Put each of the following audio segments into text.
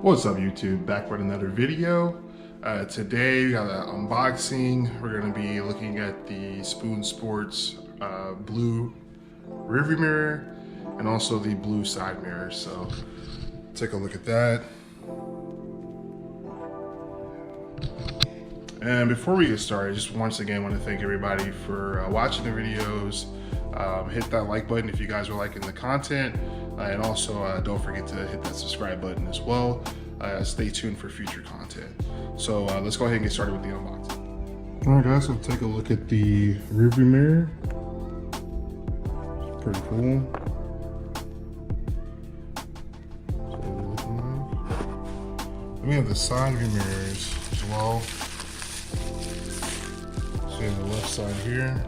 What's up YouTube, back with another video. Today we got an unboxing. We're going to be looking at the Spoon Sports blue rearview mirror and also the blue side mirror. So take a look at that. And before we get started, I just once again want to thank everybody for watching the videos. Hit that like button if you guys are liking the content. And also don't forget to hit that subscribe button as well. Stay tuned for future content. So let's go ahead and get started with the unboxing. All right guys, so take a look at the rearview mirror. It's pretty cool. Then we have the side view mirrors as well. So we have the left side here.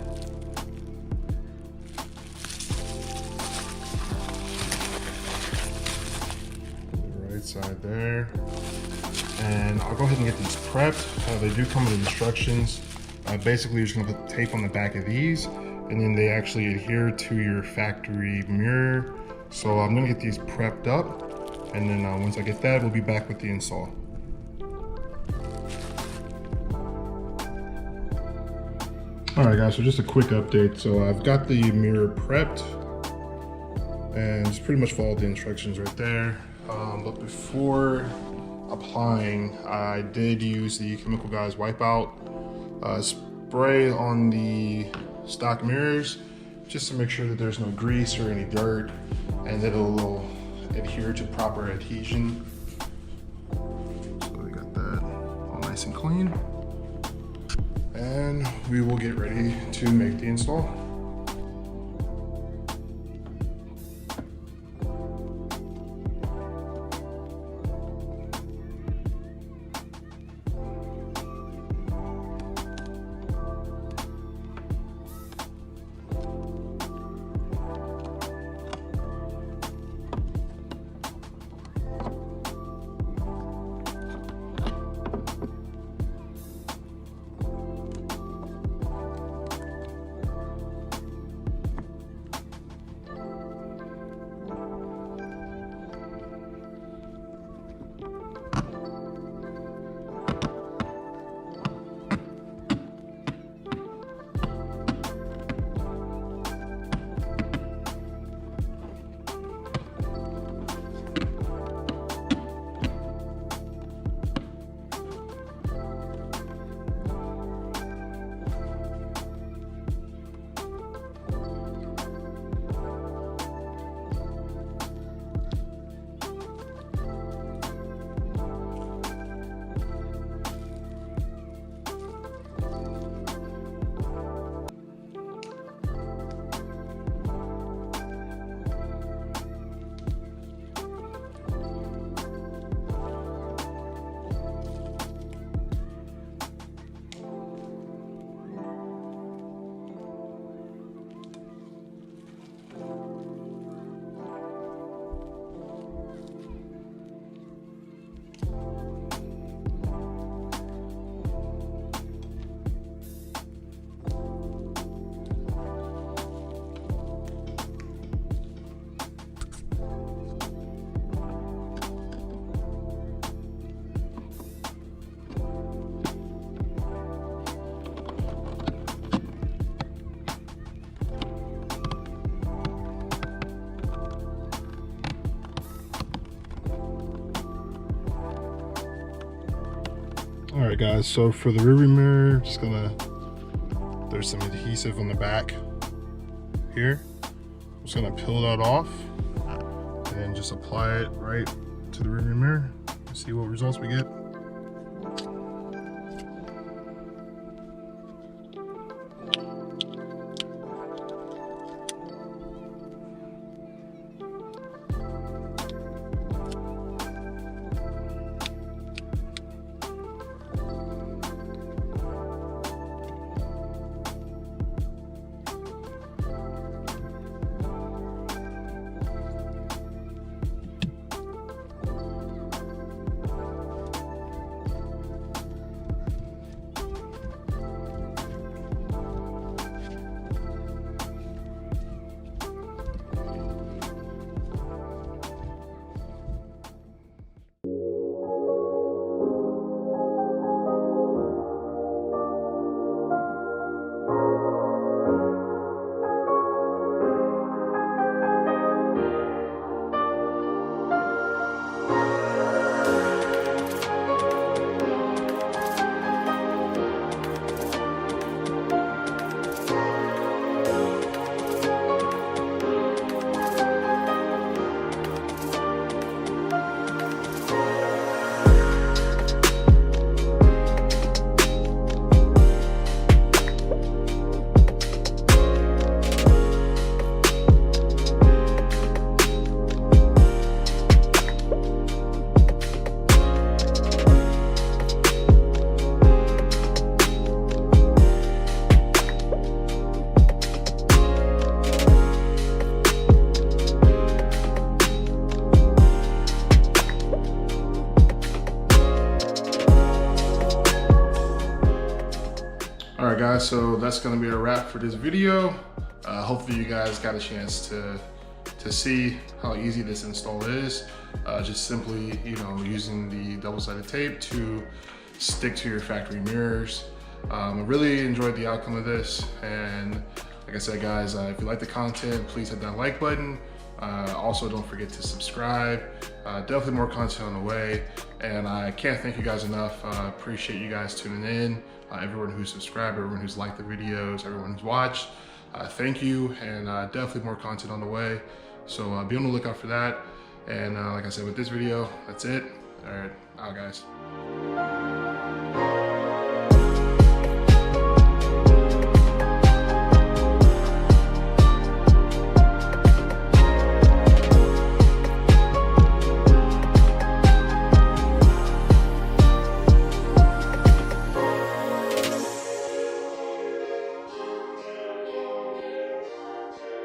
Side there, and I'll go ahead and get these prepped. They do come with instructions. Basically, you're just gonna put tape on the back of these, and then they actually adhere to your factory mirror. So I'm gonna get these prepped up, and then once I get that, we'll be back with the install. All right, guys. So just a quick update. So I've got the mirror prepped, and just pretty much followed the instructions right there. But before applying, I did use the Chemical Guys Wipeout spray on the stock mirrors just to make sure that there's no grease or any dirt and that it'll adhere to proper adhesion. So we got that all nice and clean. And we will get ready to make the install. All right guys, so for the rearview mirror, there's some adhesive on the back here. I'm just gonna peel that off and then just apply it right to the rearview mirror. See what results we get. guys, so that's gonna be a wrap for this video. Hopefully you guys got a chance to see how easy this install is. Just simply, using the double-sided tape to stick to your factory mirrors. I really enjoyed the outcome of this, and like I said, guys, if you like the content, please hit that like button. Also, don't forget to subscribe. Definitely more content on the way, and I can't thank you guys enough. Appreciate you guys tuning in. Everyone who's subscribed, everyone who's liked the videos, everyone who's watched. Thank you, and definitely more content on the way. So be on the lookout for that. And like I said, with this video, that's it. All right, out, guys.